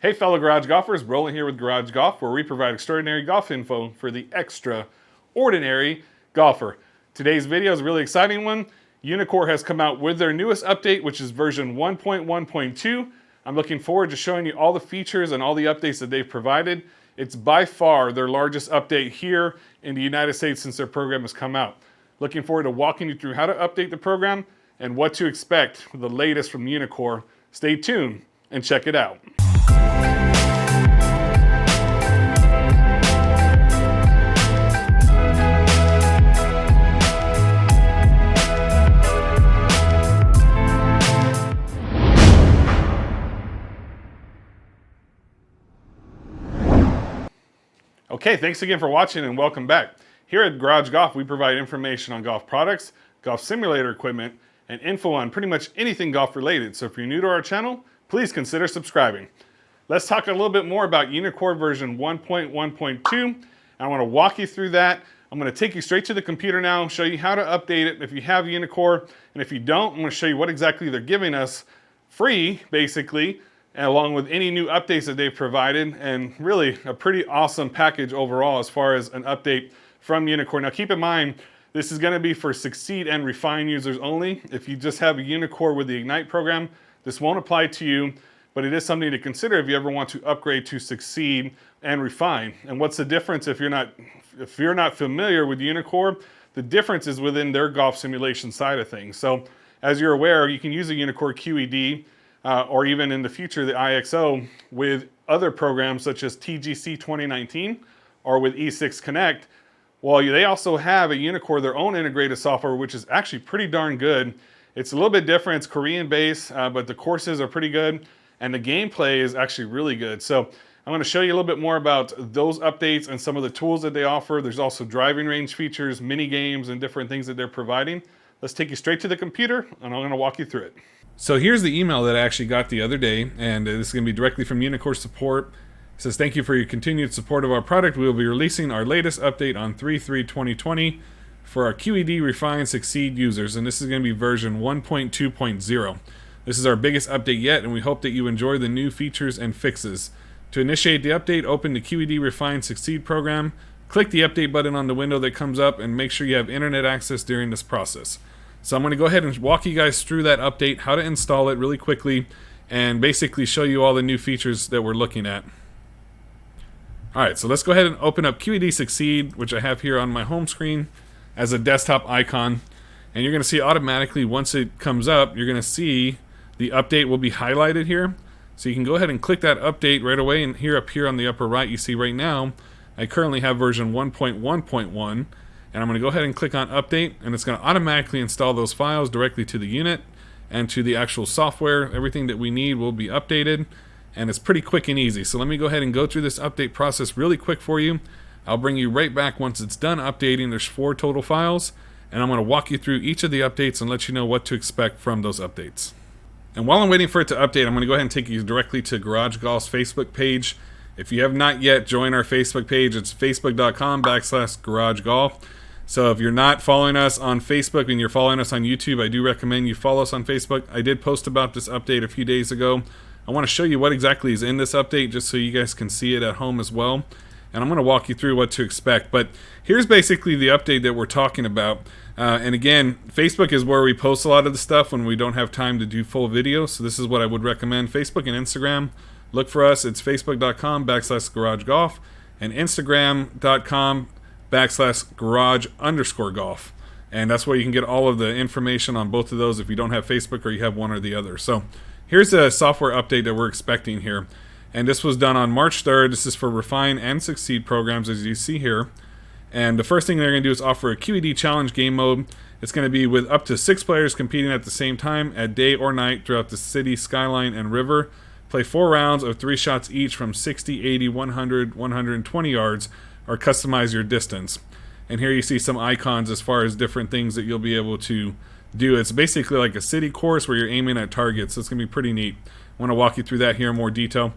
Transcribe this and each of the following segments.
Hey fellow garage golfers, Roland here with Garage Golf, where we provide extraordinary golf info for the extraordinary golfer. Today's video is a really exciting one. Uneekor has come out with their newest update, which is version 1.1.2. I'm looking forward to showing you all the features and all the updates that they've provided. It's by far their largest update here in the United States since their program has come out. Looking forward to walking you through how to update the program and what to expect with the latest from Uneekor. Stay tuned and check it out. Okay, thanks again for watching and welcome back. Here at Garage Golf, we provide information on golf products, golf simulator equipment, and info on pretty much anything golf related. So if you're new to our channel, please consider subscribing. Let's talk a little bit more about Uneekor version 1.1.2. I want to walk you through that. I'm going to take you straight to the computer now, show you how to update it if you have Uneekor, and if you don't, I'm going to show you what exactly they're giving us free, basically, along with any new updates that they've provided, and really a pretty awesome package overall as far as an update from Uneekor. Now keep in mind, this is going to be for Succeed and Refine users only. If you just have a Uneekor with the Ignite program, this won't apply to you, but it is something to consider if you ever want to upgrade to Succeed and Refine. And what's the difference if you're not familiar with Uneekor? The difference is within their golf simulation side of things. So as you're aware, you can use a Uneekor QED or even in the future the IXO with other programs such as TGC 2019 or with E6 Connect. Well, they also have a Uneekor, their own integrated software, which is actually pretty darn good. It's a little bit different, it's Korean based, but the courses are pretty good and the gameplay is actually really good. So I'm going to show you a little bit more about those updates and some of the tools that they offer. There's also driving range features, mini games, and different things that they're providing. Let's take you straight to the computer and I'm going to walk you through it. So here's the email that I actually got the other day, and this is going to be directly from Uneekor support. It says, thank you for your continued support of our product. We will be releasing our latest update on 3/3/2020 for our QED Refine Succeed users, and this is going to be version 1.2.0. This is our biggest update yet, and we hope that you enjoy the new features and fixes. To initiate the update, open the QED Refine Succeed program, click the update button on the window that comes up, and make sure you have internet access during this process. So I'm going to go ahead and walk you guys through that update, how to install it really quickly, and basically show you all the new features that we're looking at. Alright, so let's go ahead and open up QED Succeed, which I have here on my home screen as a desktop icon. And you're going to see automatically, once it comes up, you're going to see the update will be highlighted here. So you can go ahead and click that update right away, and here up here on the upper right, you see right now, I currently have version 1.1.1. And I'm going to go ahead and click on update, and it's going to automatically install those files directly to the unit and to the actual software. Everything that we need will be updated, and it's pretty quick and easy. So let me go ahead and go through this update process really quick for you. I'll bring you right back once it's done updating. There's 4 total files, and I'm going to walk you through each of the updates and let you know what to expect from those updates. And while I'm waiting for it to update, I'm going to go ahead and take you directly to Garage Golf's Facebook page. If you have not yet joined our Facebook page, it's facebook.com/Garage Golf. So if you're not following us on Facebook and you're following us on YouTube, I do recommend you follow us on Facebook. I did post about this update a few days ago. I want to show you what exactly is in this update just so you guys can see it at home as well. And I'm going to walk you through what to expect. But here's basically the update that we're talking about. And again, Facebook is where we post a lot of the stuff when we don't have time to do full videos. So this is what I would recommend. Facebook and Instagram. Look for us. It's facebook.com/Garage Golf and Instagram.com/garage_golf. And that's where you can get all of the information on both of those if you don't have Facebook or you have one or the other. So here's a software update that we're expecting here. And this was done on March 3rd. This is for Refine and Succeed programs, as you see here. And the first thing they're going to do is offer a QED challenge game mode. It's going to be with up to 6 players competing at the same time at day or night throughout the city, skyline, and river. Play 4 rounds of 3 shots each from 60, 80, 100, 120 yards, or customize your distance. And here you see some icons as far as different things that you'll be able to do. It's basically like a city course where you're aiming at targets, so it's going to be pretty neat. I want to walk you through that here in more detail.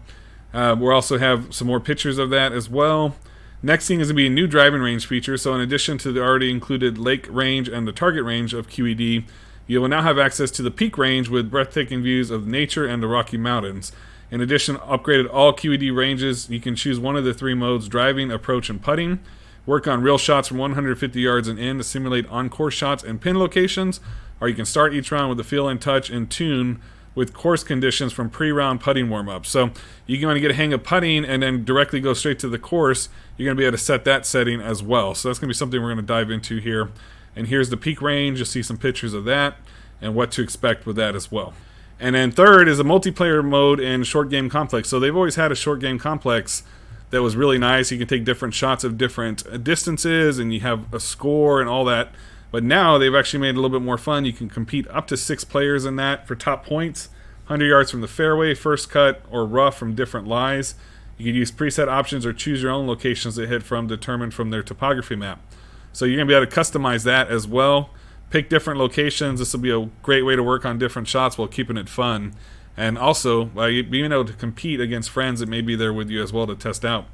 We'll also have some more pictures of that as well. Next thing is going to be a new driving range feature. So in addition to the already included lake range and the target range of QED, you will now have access to the peak range with breathtaking views of nature and the Rocky Mountains. In addition, upgraded all QED ranges. You can choose one of the 3 modes: driving, approach, and putting. Work on real shots from 150 yards and in to simulate on-course shots and pin locations, or you can start each round with the feel and touch and tune with course conditions from pre-round putting warm-up. So you can want to get a hang of putting and then directly go straight to the course. You're going to be able to set that setting as well. So that's going to be something we're going to dive into here. And here's the peak range. You'll see some pictures of that and what to expect with that as well. And then third is a multiplayer mode and short game complex. So they've always had a short game complex that was really nice. You can take different shots of different distances and you have a score and all that. But now they've actually made it a little bit more fun. You can compete up to 6 players in that for top points. 100 yards from the fairway, first cut, or rough from different lies. You can use preset options or choose your own locations to hit from, determined from their topography map. So you're going to be able to customize that as well. Pick different locations. This will be a great way to work on different shots while keeping it fun. And also, being able to compete against friends that may be there with you as well to test out.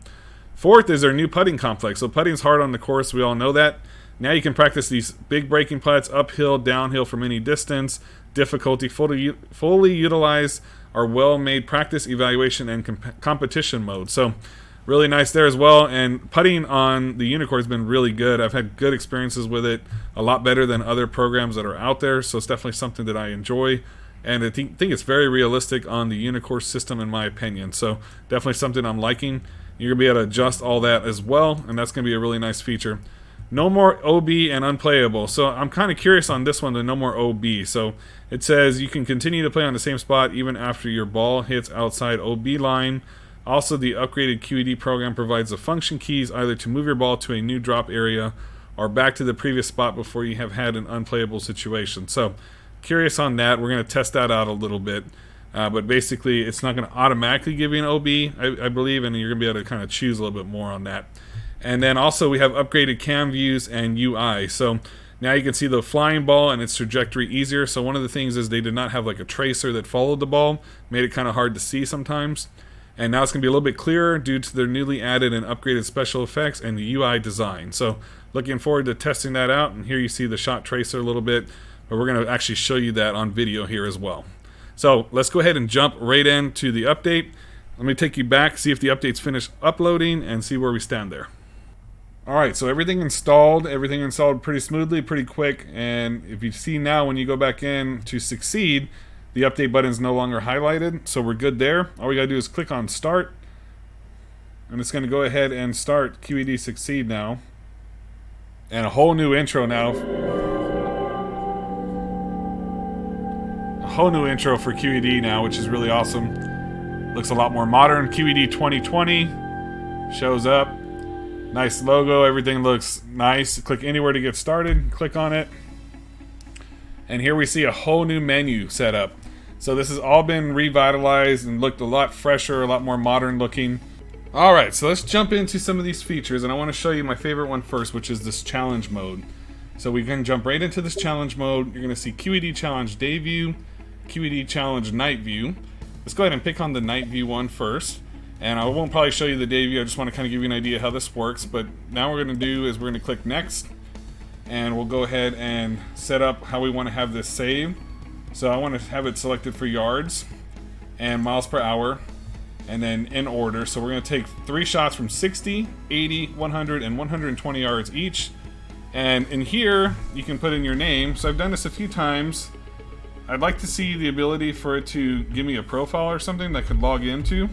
Fourth is their new putting complex. So putting's hard on the course. We all know that. Now you can practice these big breaking putts, uphill, downhill from any distance. Difficulty fully utilize our well-made practice, evaluation, and competition mode. So really nice there as well. And putting on the Uneekor has been really good. I've had good experiences with it, a lot better than other programs that are out there. So it's definitely something that I enjoy. And I think it's very realistic on the Uneekor system in my opinion. So definitely something I'm liking. You're going to be able to adjust all that as well, and that's going to be a really nice feature. No more OB and unplayable. So I'm kind of curious on this one, the no more OB. So it says you can continue to play on the same spot even after your ball hits outside OB line. Also, the upgraded QED program provides the function keys either to move your ball to a new drop area or back to the previous spot before you have had an unplayable situation. So curious on that. We're going to test that out a little bit. But basically, it's not going to automatically give you an OB, I believe, and you're going to be able to kind of choose a little bit more on that. And then also we have upgraded cam views and UI. So now you can see the flying ball and its trajectory easier. So one of the things is they did not have like a tracer that followed the ball, made it kind of hard to see sometimes. And now it's going to be a little bit clearer due to their newly added and upgraded special effects and the UI design. So looking forward to testing that out. And here you see the shot tracer a little bit, but we're going to actually show you that on video here as well. So let's go ahead and jump right into the update. Let me take you back, see if the update's finished uploading, and see where we stand there. Alright, so everything installed pretty smoothly, pretty quick, and if you see now when you go back in to succeed, the update button is no longer highlighted, so we're good there. All we gotta do is click on start, and it's gonna go ahead and start QED Succeed now. And a whole new intro now. A whole new intro for QED now, which is really awesome. Looks a lot more modern. QED 2020 shows up. Nice logo, everything looks nice. Click anywhere to get started, click on it. And here we see a whole new menu set up. So this has all been revitalized and looked a lot fresher, a lot more modern looking. Alright, so let's jump into some of these features, and I want to show you my favorite one first, which is this challenge mode. So we can jump right into this challenge mode. You're going to see QED Challenge Day View, QED Challenge Night View. Let's go ahead and pick on the Night View one first. And I won't probably show you the day view, I just want to kind of give you an idea how this works. But now what we're going to do is we're going to click next. And we'll go ahead and set up how we want to have this saved. So I want to have it selected for yards and miles per hour. And then in order. So we're going to take 3 shots from 60, 80, 100, and 120 yards each. And in here, you can put in your name. So I've done this a few times. I'd like to see the ability for it to give me a profile or something that I could log into.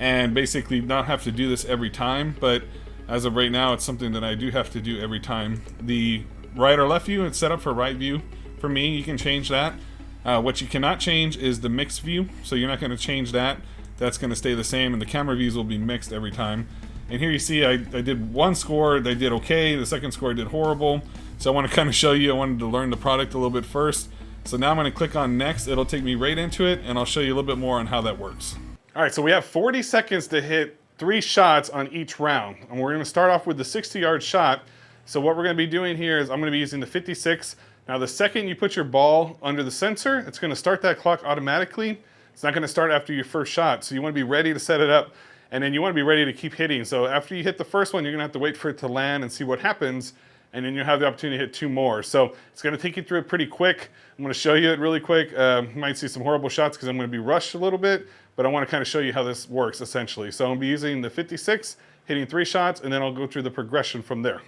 And basically not have to do this every time, but as of right now, it's something that I do have to do every time. The right or left view, it's set up for right view. For me, you can change that. What you cannot change is the mixed view, so you're not going to change that. That's going to stay the same, and the camera views will be mixed every time. And here you see I did one score, they did okay. The second score I did horrible. So I want to kind of show you, I wanted to learn the product a little bit first. So now I'm going to click on next. It'll take me right into it, and I'll show you a little bit more on how that works. All right, so we have 40 seconds to hit 3 shots on each round. And we're going to start off with the 60-yard shot. So what we're going to be doing here is I'm going to be using the 56. Now the second you put your ball under the sensor, it's going to start that clock automatically. It's not going to start after your first shot. So you want to be ready to set it up, and then you want to be ready to keep hitting. So after you hit the first one, you're going to have to wait for it to land and see what happens. And then you'll have the opportunity to hit 2 more. So it's going to take you through it pretty quick. I'm going to show you it really quick. You might see some horrible shots because I'm going to be rushed a little bit. but I want to kind of show you how this works essentially. So I'm going to be using the 56, hitting 3 shots, and then I'll go through the progression from there.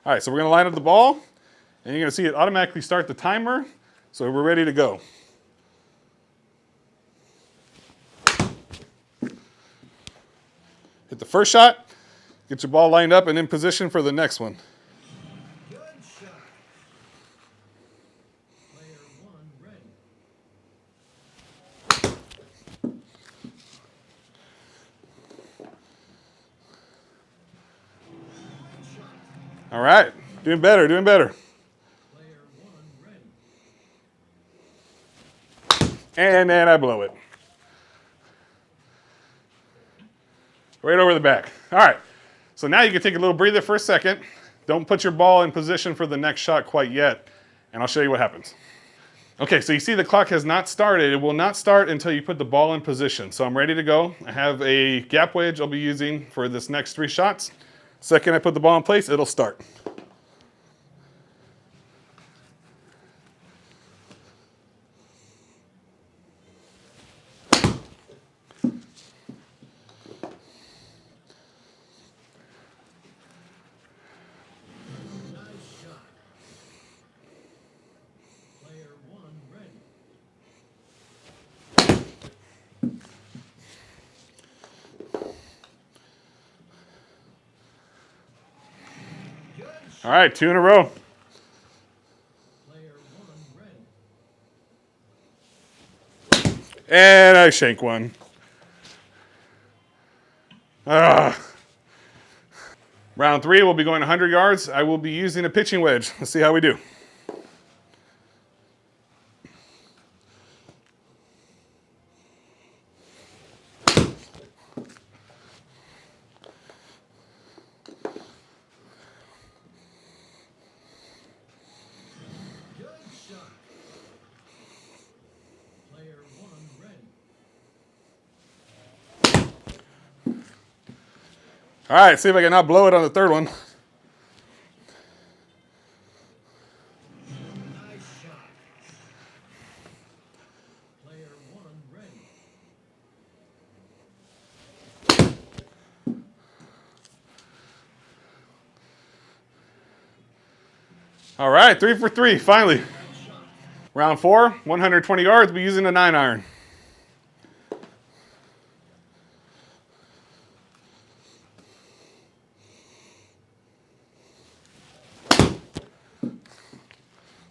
All right, so we're going to line up the ball, and you're going to see it automatically start the timer, so we're ready to go. Hit the first shot, get your ball lined up and in position for the next one. Good shot. Player 1 ready. All right, doing better, doing better. Player 1 ready. And then I blow it. Right over the back. All right, so now you can take a little breather for a second. Don't put your ball in position for the next shot quite yet, and I'll show you what happens. Okay, so you see the clock has not started. It will not start until you put the ball in position. So I'm ready to go. I have a gap wedge I'll be using for this next 3 shots. Second I put the ball in place, it'll start. Nice shot. Player 1 ready. Good shot. All right, 2 in a row. Player 1 ready. And I shank one. Round 3, we'll be going 100 yards. I will be using a pitching wedge. Let's see how we do. Good shot. Player 1 ready. All right, see if I can not blow it on the 3rd one. Nice shot. Player 1 ready. All right, 3 for 3, finally. Good shot. Round 4, 120 yards, we'll be using a 9-iron.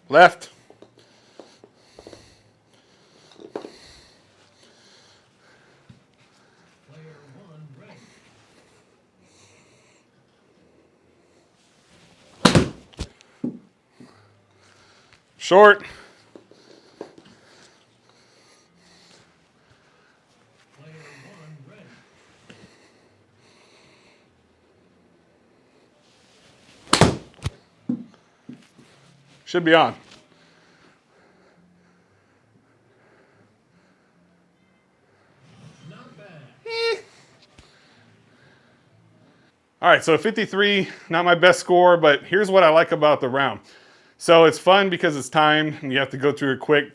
Left. Player 1 ready. Short. Player 1 ready. Should be on. Not bad. All right, so 53, not my best score, but here's what I like about the round. So it's fun because it's timed and you have to go through it quick,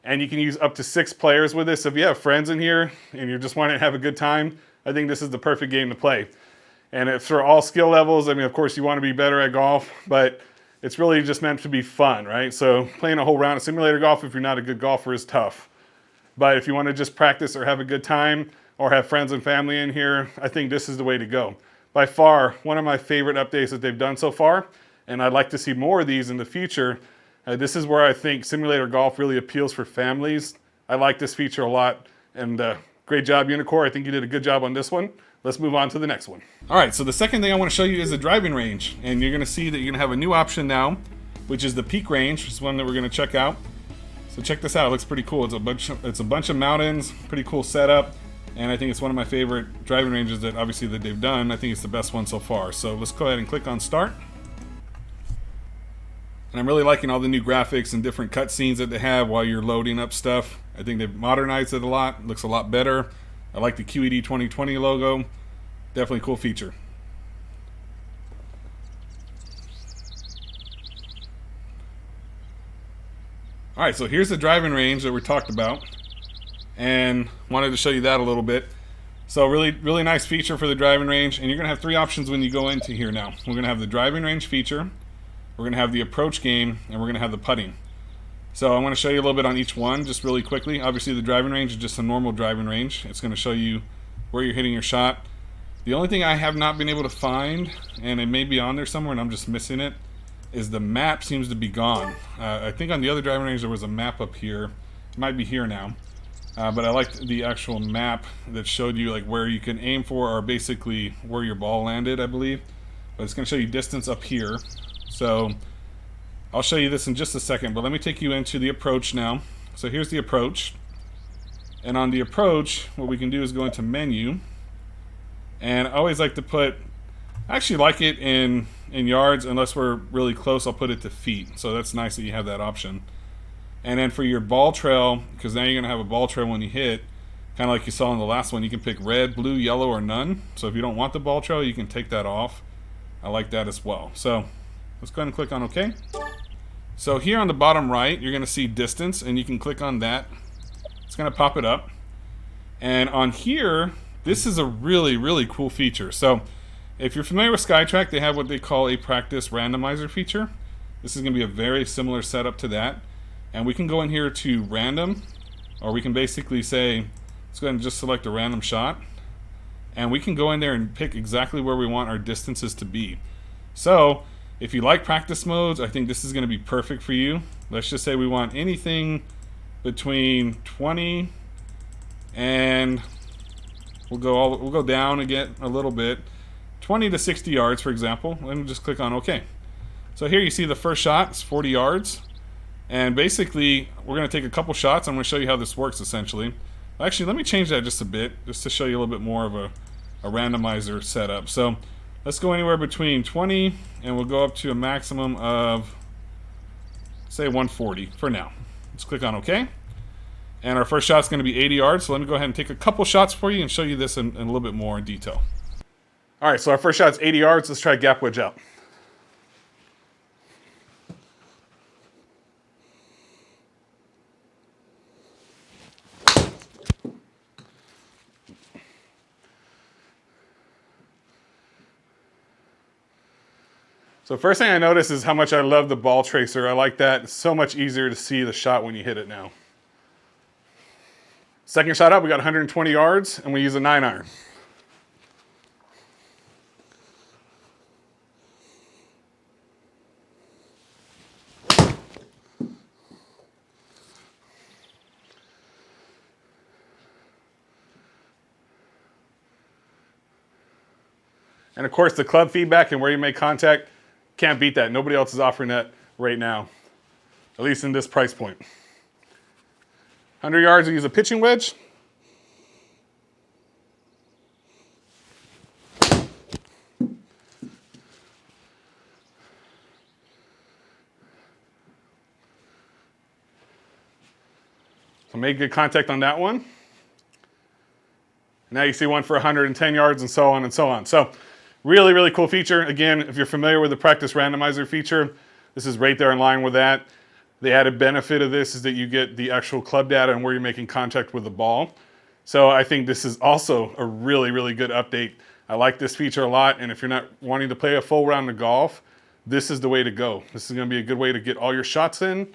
and you can use up to 6 players with this. So if you have friends in here and you're just wanting to have a good time, I think this is the perfect game to play. And it's for all skill levels. I mean, of course you want to be better at golf, but it's really just meant to be fun, right? So playing a whole round of simulator golf if you're not a good golfer is tough. But if you want to just practice or have a good time or have friends and family in here, I think this is the way to go. By far, one of my favorite updates that they've done so far, and I'd like to see more of these in the future. This is where I think simulator golf really appeals for families. I like this feature a lot, and great job, Uneekor. I think you did a good job on this one. Let's move on to the next one. All right, so the second thing I want to show you is the driving range, and you're going to see that you're going to have a new option now, which is the peak range, which is one that we're going to check out. So check this out. It looks pretty cool. It's a bunch of mountains, pretty cool setup, and I think it's one of my favorite driving ranges that obviously that they've done. I think it's the best one so far. So let's go ahead and click on start. And I'm really liking all the new graphics and different cutscenes that they have while you're loading up stuff. I think they've modernized it a lot. It looks a lot better. I like the QED 2020 logo. Definitely a cool feature. All right, so here's the driving range that we talked about. and wanted to show you that a little bit. So really nice feature for the driving range, and you're gonna have three options when you go into here now. We're gonna have the driving range feature, we're gonna have the approach game, and we're gonna have the putting. So I'm gonna show you a little bit on each one just really quickly. Obviously the driving range is just a normal driving range. It's gonna show you where you're hitting your shot. The only thing I have not been able to find, and it may be on there somewhere and I'm just missing it, is the map seems to be gone. I think on the other driving range there was a map up here. It might be here now. But I liked the actual map that showed you like where you can aim for, or basically where your ball landed, I believe. But it's going to show you distance up here. So I'll show you this in just a second, but let me take you into the approach now. So here's the approach. And on the approach, what we can do is go into menu. And I always like to put, I actually like it in yards. Unless we're really close, I'll put it to feet. So that's nice that you have that option. And then for your ball trail, because now you're going to have a ball trail when you hit, kind of like you saw in the last one, you can pick red, blue, yellow, or none. So if you don't want the ball trail, you can take that off. I like that as well. So let's go ahead and click on OK. So here on the bottom right, you're going to see distance, and you can click on that. It's going to pop it up. And on here, this is a really cool feature. So if you're familiar with SkyTrack, they have what they call a practice randomizer feature. This is going to be a very similar setup to that. And we can go in here to random, or we can basically say, let's go ahead and just select a random shot. And we can go in there and pick exactly where we want our distances to be. So if you like practice modes, I think this is going to be perfect for you. Let's just say we want anything between 20 and we'll go down again a little bit, 20 to 60 yards, for example. Let me just click on OK. So here you see the first shot, it's 40 yards. And basically, we're going to take a couple shots. I'm going to show you how this works, essentially. Actually, let me change that just a bit, just to show you a little bit more of a randomizer setup. So let's go anywhere between 20, and we'll go up to a maximum of, say, 140 for now. Let's click on OK. And our first shot's going to be 80 yards. So let me go ahead and take a couple shots for you and show you this in a little bit more in detail. All right, so our first shot's 80 yards. Let's try gap wedge out. So first thing I notice is how much I love the ball tracer. I like that. It's so much easier to see the shot when you hit it now. Second shot up, we got 120 yards, and we use a 9-iron. And of course, the club feedback and where you make contact, can't beat that. Nobody else is offering that right now, at least in this price point. 100 yards, we use a pitching wedge. So make good contact on that one. Now you see one for 110 yards and so on and so on. So really cool feature. Again, if you're familiar with the practice randomizer feature, this is right there in line with that. The added benefit of this is that you get the actual club data and where you're making contact with the ball. So I think this is also a really good update. I like this feature a lot, and if you're not wanting to play a full round of golf, this is the way to go. This is going to be a good way to get all your shots in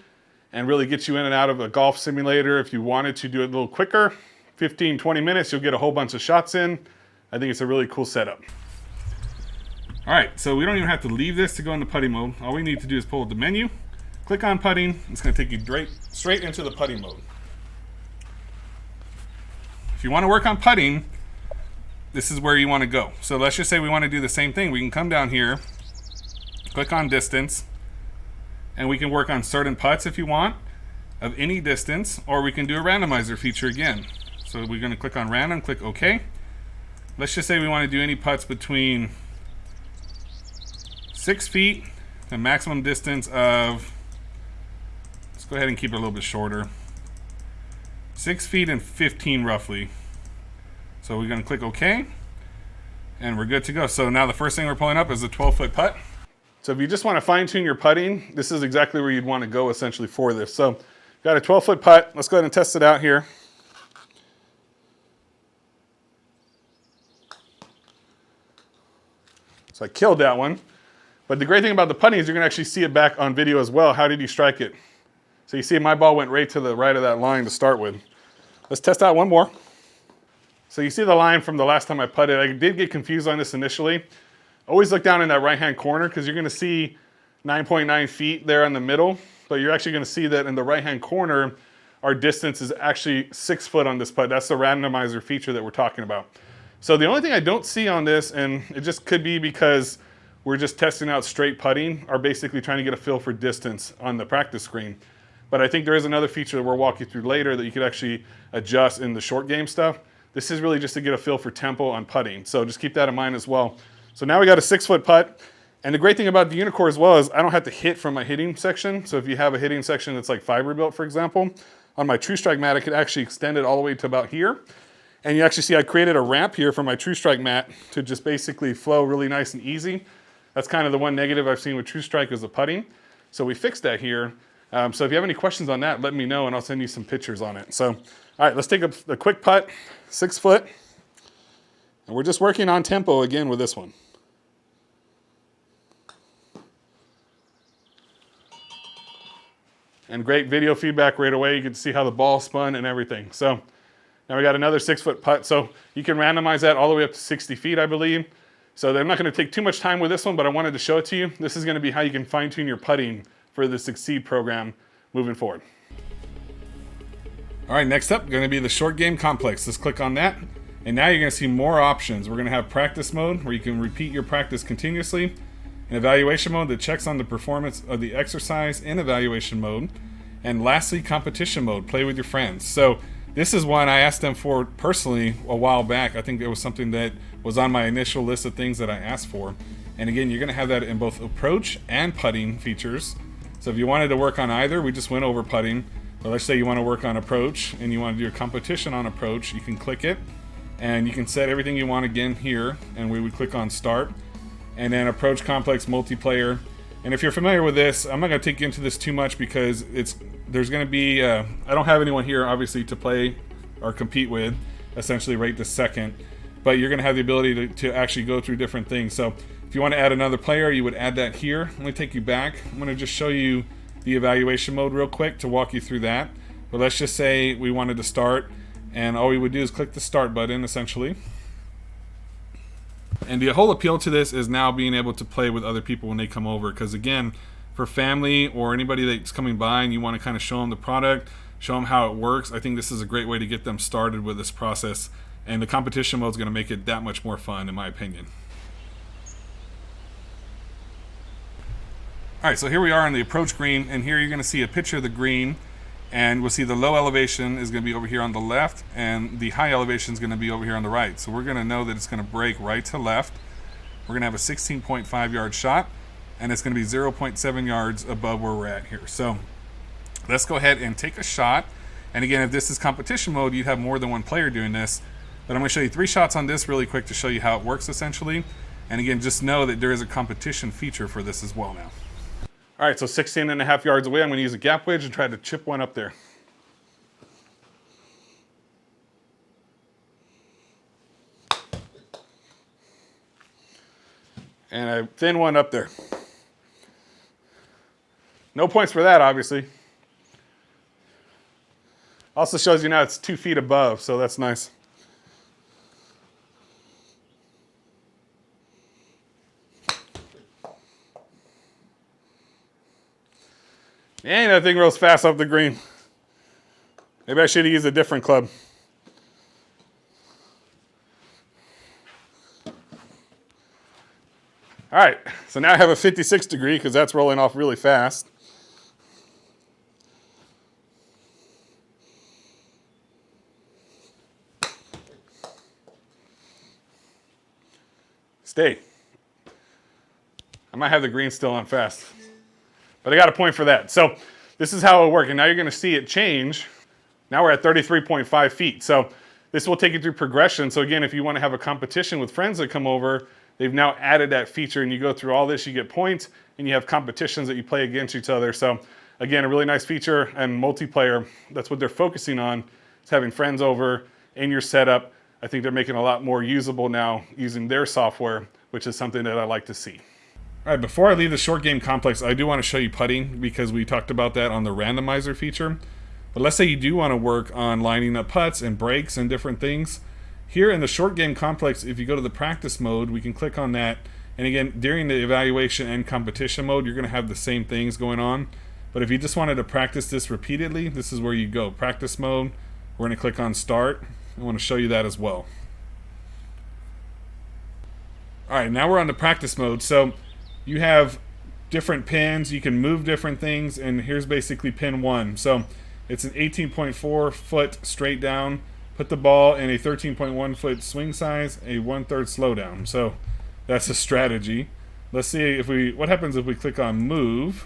and really get you in and out of a golf simulator. If you wanted to do it a little quicker, 15, 20 minutes, you'll get a whole bunch of shots in. I think it's a really cool setup. All right, so we don't even have to leave this to go into putting mode. All we need to do is pull up the menu, click on putting. It's going to take you straight into the putting mode. If you want to work on putting, this is where you want to go. So let's just say we want to do the same thing. We can come down here, click on distance, and we can work on certain putts if you want, of any distance, or we can do a randomizer feature again. So we're going to click on random, click OK. Let's just say we want to do any putts between 6 feet, the maximum distance of, let's go ahead and keep it a little bit shorter, 6 feet and 15 roughly. So we're going to click OK, and we're good to go. So now the first thing we're pulling up is a 12-foot putt. So if you just want to fine-tune your putting, this is exactly where you'd want to go essentially for this. So got a 12-foot putt. Let's go ahead and test it out here. So I killed that one. But the great thing about the putting is you're gonna actually see it back on video as well. How did you strike it? So you see my ball went right to the right of that line to start with. Let's test out one more. So you see the line from the last time I putted. I did get confused on this initially. Always look down in that right-hand corner because you're gonna see 9.9 feet there in the middle, but you're actually gonna see that in the right-hand corner, our distance is actually 6 foot on this putt. That's the randomizer feature that we're talking about. So the only thing I don't see on this, and it just could be because we're just testing out straight putting, are basically trying to get a feel for distance on the practice screen. But I think there is another feature that we'll walk you through later that you could actually adjust in the short game stuff. This is really just to get a feel for tempo on putting. So just keep that in mind as well. So now we got a 6 foot putt. And the great thing about the Uneekor as well is I don't have to hit from my hitting section. So if you have a hitting section that's like fiber built, for example, on my True Strike mat, I could actually extend it all the way to about here. And you actually see I created a ramp here for my True Strike mat to just basically flow really nice and easy. That's kind of the one negative I've seen with True Strike is the putting. So we fixed that here. So if you have any questions on that, let me know and I'll send you some pictures on it. So, all right, let's take a quick putt, 6 foot. And we're just working on tempo again with this one. And great video feedback right away. You can see how the ball spun and everything. So now we got another 6 foot putt. So you can randomize that all the way up to 60 feet, I believe. So I'm not gonna take too much time with this one, but I wanted to show it to you. This is gonna be how you can fine tune your putting for the Succeed program moving forward. All right, next up, gonna be the short game complex. Let's click on that. And now you're gonna see more options. We're gonna have practice mode where you can repeat your practice continuously. An evaluation mode that checks on the performance of the exercise in evaluation mode. And lastly, competition mode, play with your friends. So this is one I asked them for personally a while back. I think it was something that was on my initial list of things that I asked for. And again, you're gonna have that in both approach and putting features. So if you wanted to work on either, we just went over putting. But let's say you wanna work on approach and you wanna do a competition on approach, you can click it and you can set everything you want again here. And we would click on start. And then approach complex multiplayer. And if you're familiar with this, I'm not going to take you into this too much because there's going to be, I don't have anyone here obviously to play or compete with, essentially right this second, but you're going to have the ability to actually go through different things. So if you want to add another player, you would add that here. Let me take you back. I'm going to just show you the evaluation mode real quick to walk you through that. But let's just say we wanted to start, and all we would do is click the start button essentially. And the whole appeal to this is now being able to play with other people when they come over. Because again, for family or anybody that's coming by and you want to kind of show them the product, show them how it works, I think this is a great way to get them started with this process. And the competition mode is going to make it that much more fun, in my opinion. All right, so here we are on the approach green, and here you're going to see a picture of the green. And we'll see the low elevation is going to be over here on the left, and the high elevation is going to be over here on the right. So we're going to know that it's going to break right to left. We're going to have a 16.5 yard shot, and it's going to be 0.7 yards above where we're at here. So let's go ahead and take a shot. And again, if this is competition mode, you'd have more than one player doing this. But I'm going to show you 3 shots on this really quick to show you how it works essentially. And again, just know that there is a competition feature for this as well now. All right, so 16.5 yards away, I'm going to use a gap wedge and try to chip one up there. And I thin one up there. No points for that, obviously. Also shows you now it's 2 feet above, so that's nice. And that thing rolls fast off the green. Maybe I should have used a different club. All right, so now I have a 56 degree because that's rolling off really fast. Stay. I might have the green still on fast. But I got a point for that. So this is how it'll work. And now you're going to see it change. Now we're at 33.5 feet. So this will take you through progression. So again, if you want to have a competition with friends that come over, they've now added that feature and you go through all this, you get points and you have competitions that you play against each other. So again, a really nice feature and multiplayer. That's what they're focusing on, is having friends over in your setup. I think they're making it a lot more usable now using their software which is something that I like to see. All right, before I leave the short game complex, I do want to show you putting because we talked about that on the randomizer feature. But let's say you do want to work on lining up putts and breaks and different things. Here in the short game complex, if you go to the practice mode, we can click on that. And again, during the evaluation and competition mode, you're going to have the same things going on. But if you just wanted to practice this repeatedly, this is where you go. Practice mode, we're going to click on start. I want to show you that as well. All right, now we're on the practice mode. So you have different pins, you can move different things, and here's basically pin 1. So it's an 18.4 foot straight down, put the ball in a 13.1 foot swing size, a 1/3 slowdown. So that's a strategy. Let's see what happens if we click on move.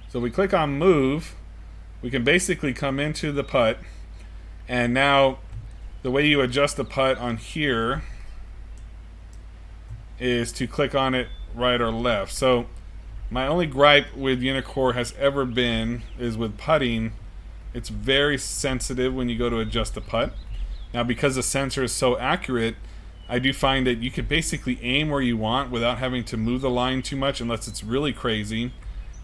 So we click on move, we can basically come into the putt, and now the way you adjust the putt on here is to click on it right or left. So my only gripe with Uneekor has ever been is with putting, it's very sensitive when you go to adjust the putt. Now because the sensor is so accurate, I do find that you could basically aim where you want without having to move the line too much unless it's really crazy.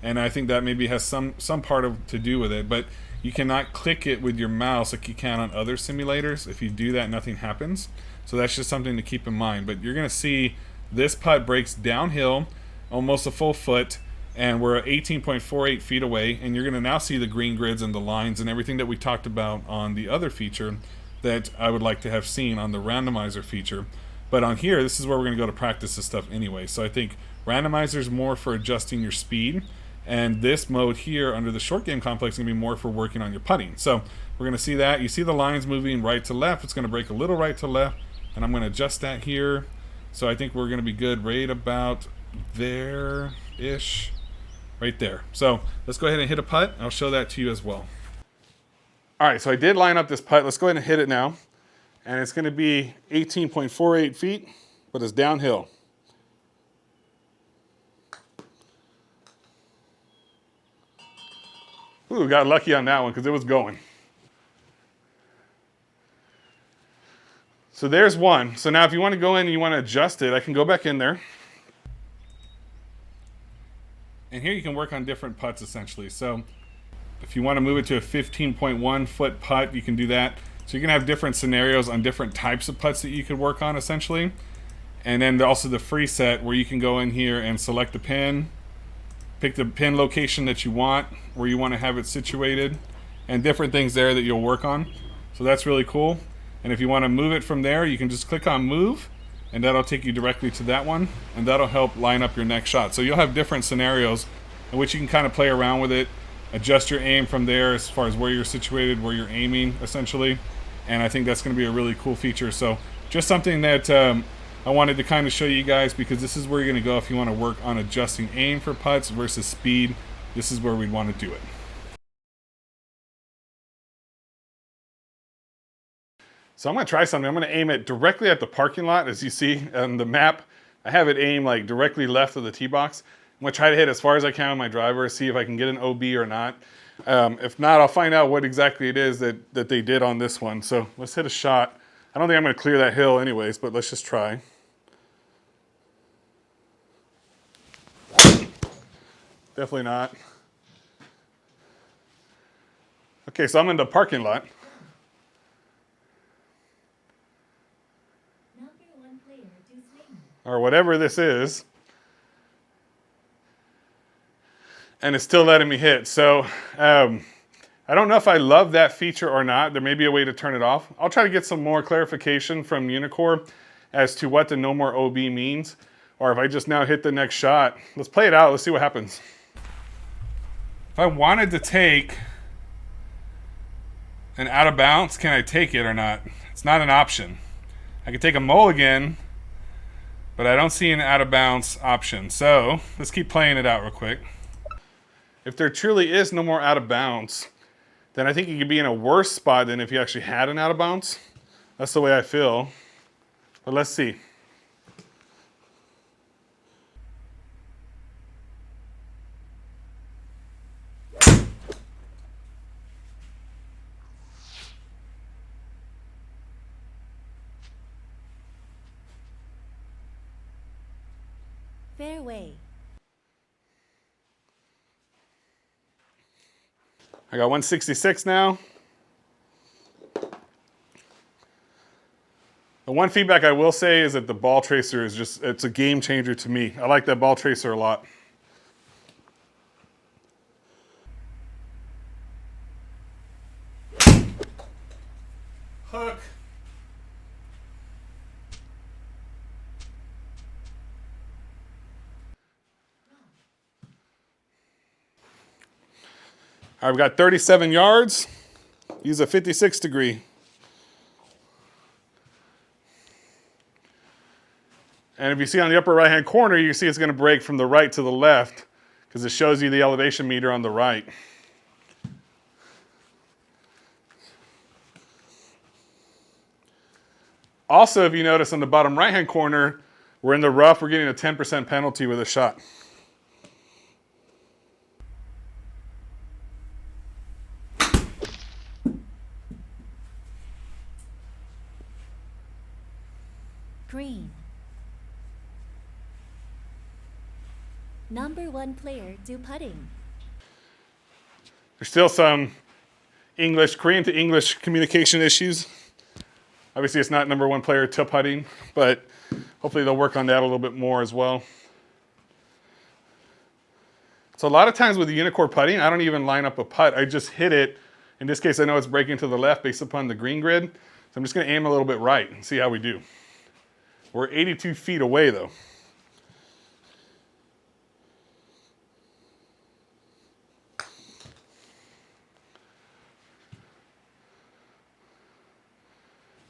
And I think that maybe has some part to do with it, but you cannot click it with your mouse like you can on other simulators. If you do that, nothing happens. So that's just something to keep in mind. But you're going to see this putt breaks downhill almost a full foot, and we're 18.48 feet away, and you're going to now see the green grids and the lines and everything that we talked about on the other feature that I would like to have seen on the randomizer feature. But on here, this is where we're going to go to practice this stuff anyway. So I think randomizer is more for adjusting your speed, and this mode here under the short game complex is going to be more for working on your putting. So we're going to see that. You see the lines moving right to left. It's going to break a little right to left, and I'm going to adjust that here. So I think we're going to be good right about there-ish, right there. So let's go ahead and hit a putt. I'll show that to you as well. All right, so I did line up this putt. Let's go ahead and hit it now. And it's going to be 18.48 feet, but it's downhill. Ooh, got lucky on that one because it was going. So there's one. So now if you want to go in and you want to adjust it, I can go back in there. And here you can work on different putts essentially. So if you want to move it to a 15.1 foot putt, you can do that. So you can have different scenarios on different types of putts that you could work on essentially. And then also the free set where you can go in here and select the pin, pick the pin location that you want, where you want to have it situated, and different things there that you'll work on. So that's really cool. And if you want to move it from there, you can just click on move, and that'll take you directly to that one, and that'll help line up your next shot. So you'll have different scenarios in which you can kind of play around with it, adjust your aim from there as far as where you're situated, where you're aiming essentially. And I think that's going to be a really cool feature. So just something that I wanted to kind of show you guys, because this is where you're going to go if you want to work on adjusting aim for putts versus speed. This is where we'd want to do it. So I'm going to try something. I'm going to aim it directly at the parking lot. As you see on the map, I have it aimed like directly left of the tee box. I'm going to try to hit as far as I can with my driver, see if I can get an OB or not. If not, I'll find out what exactly it is that they did on this one. So let's hit a shot. I don't think I'm going to clear that hill anyways, but let's just try. Definitely not. Okay, so I'm in the parking lot. Or whatever this is. And it's still letting me hit. So I don't know if I love that feature or not. There may be a way to turn it off. I'll try to get some more clarification from Uneekor as to what the no more OB means. Or if I just now hit the next shot. Let's play it out. Let's see what happens. If I wanted to take an out of bounds, can I take it or not? It's not an option. I could take a mulligan, but I don't see an out of bounds option. So let's keep playing it out real quick. If there truly is no more out of bounds, then I think you could be in a worse spot than if you actually had an out of bounds. That's the way I feel. But let's see. Fairway. I got 166 now. The one feedback I will say is that the ball tracer is just, it's a game changer to me. I like that ball tracer a lot. Hook. All right, we've got 37 yards. Use a 56 degree. And if you see on the upper right-hand corner, you can see it's going to break from the right to the left because it shows you the elevation meter on the right. Also, if you notice on the bottom right-hand corner, we're in the rough, we're getting a 10% penalty with a shot. Green. Number 1 player do putting. There's still some Korean to English communication issues. Obviously, it's not number 1 player to putting, but hopefully they'll work on that a little bit more as well. So a lot of times with the Uneekor putting, I don't even line up a putt. I just hit it. In this case, I know it's breaking to the left based upon the green grid. So I'm just going to aim a little bit right and see how we do. We're 82 feet away, though.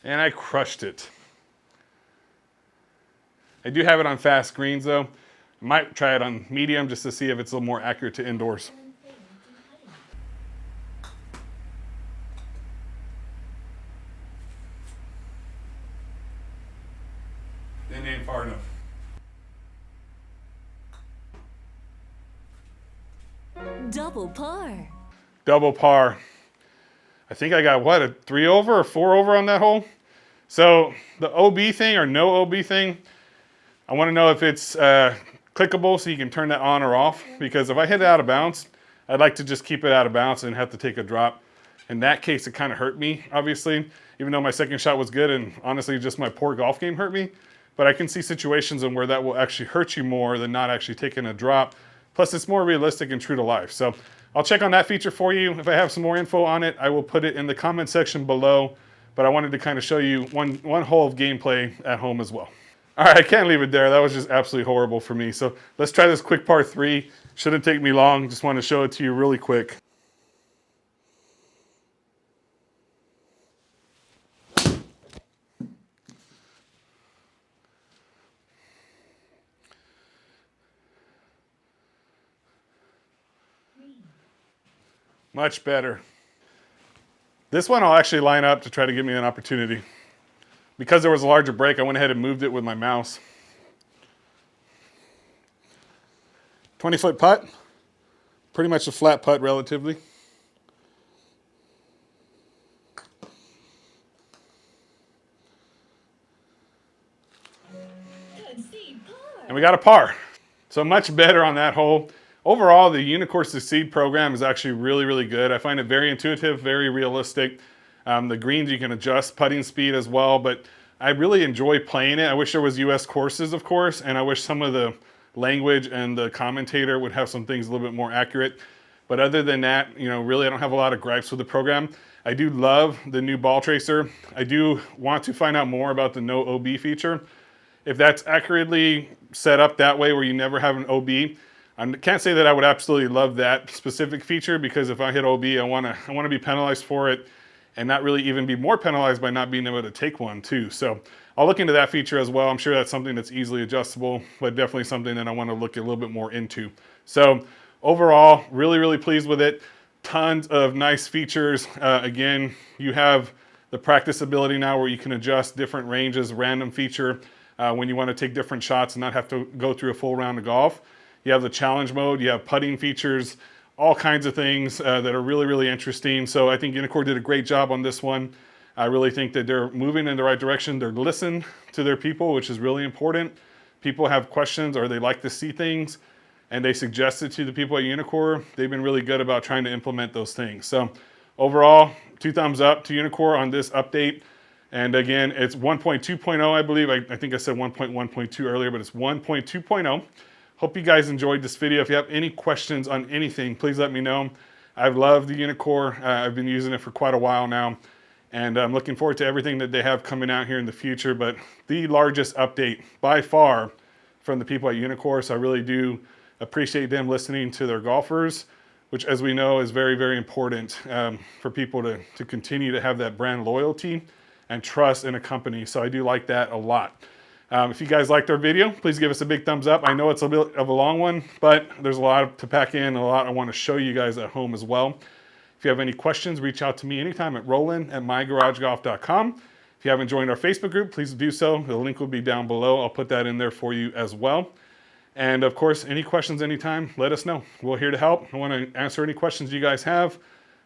And I crushed it. I do have it on fast greens, though. I might try it on medium just to see if it's a little more accurate to indoors. Didn't aim far enough. Double par. Double par. I think I got, what, a 3 over or 4 over on that hole? So the OB thing or no OB thing, I want to know if it's clickable so you can turn that on or off. Because if I hit it out of bounds, I'd like to just keep it out of bounds and have to take a drop. In that case, it kind of hurt me, obviously, even though my second shot was good and honestly just my poor golf game hurt me. But I can see situations in where that will actually hurt you more than not actually taking a drop. Plus, it's more realistic and true to life. So I'll check on that feature for you. If I have some more info on it, I will put it in the comment section below. But I wanted to kind of show you one hole of gameplay at home as well. All right, I can't leave it there. That was just absolutely horrible for me. So let's try this quick par 3. Shouldn't take me long. Just want to show it to you really quick. Much better. This one I'll actually line up to try to give me an opportunity. Because there was a larger break, I went ahead and moved it with my mouse. 20-foot putt. Pretty much a flat putt relatively. And we got a par. So much better on that hole. Overall, the Uneekor Succeed program is actually really, really good. I find it very intuitive, very realistic. The greens you can adjust putting speed as well, but I really enjoy playing it. I wish there was US courses, of course, and I wish some of the language and the commentator would have some things a little bit more accurate. But other than that, you know, really I don't have a lot of gripes with the program. I do love the new ball tracer. I do want to find out more about the no OB feature. If that's accurately set up that way where you never have an OB, I can't say that I would absolutely love that specific feature, because if I hit OB, I want to be penalized for it and not really even be more penalized by not being able to take one too. So I'll look into that feature as well. I'm sure that's something that's easily adjustable, but definitely something that I want to look a little bit more into. So overall, really, really pleased with it. Tons of nice features. Again, you have the practice ability now where you can adjust different ranges, random feature when you want to take different shots and not have to go through a full round of golf. You have the challenge mode, you have putting features, all kinds of things that are really, really interesting. So I think Uneekor did a great job on this one. I really think that they're moving in the right direction. They're listening to their people, which is really important, people have questions or they like to see things and they suggest it to the people at Uneekor, they've been really good about trying to implement those things. So overall, 2 thumbs up to Uneekor on this update. And again, it's 1.2.0, I believe. I think I said 1.1.2 earlier, but it's 1.2.0. Hope you guys enjoyed this video. If you have any questions on anything, please let me know. I've loved the Uneekor. I've been using it for quite a while now. And I'm looking forward to everything that they have coming out here in the future. But the largest update by far from the people at Uneekor. So I really do appreciate them listening to their golfers, which, as we know, is very, very important for people to continue to have that brand loyalty and trust in a company. So I do like that a lot. If you guys liked our video, please give us a big thumbs up. I know it's a bit of a long one, but there's a lot to pack in, a lot I want to show you guys at home as well. If you have any questions, reach out to me anytime at roland@mygaragegolf.com. If you haven't joined our Facebook group, please do so. The link will be down below. I'll put that in there for you as well. And of course, any questions anytime, let us know. We're here to help. I want to answer any questions you guys have.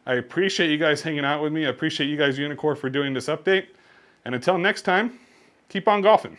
I appreciate you guys hanging out with me. I appreciate you guys, Uneekor, for doing this update. And until next time, keep on golfing.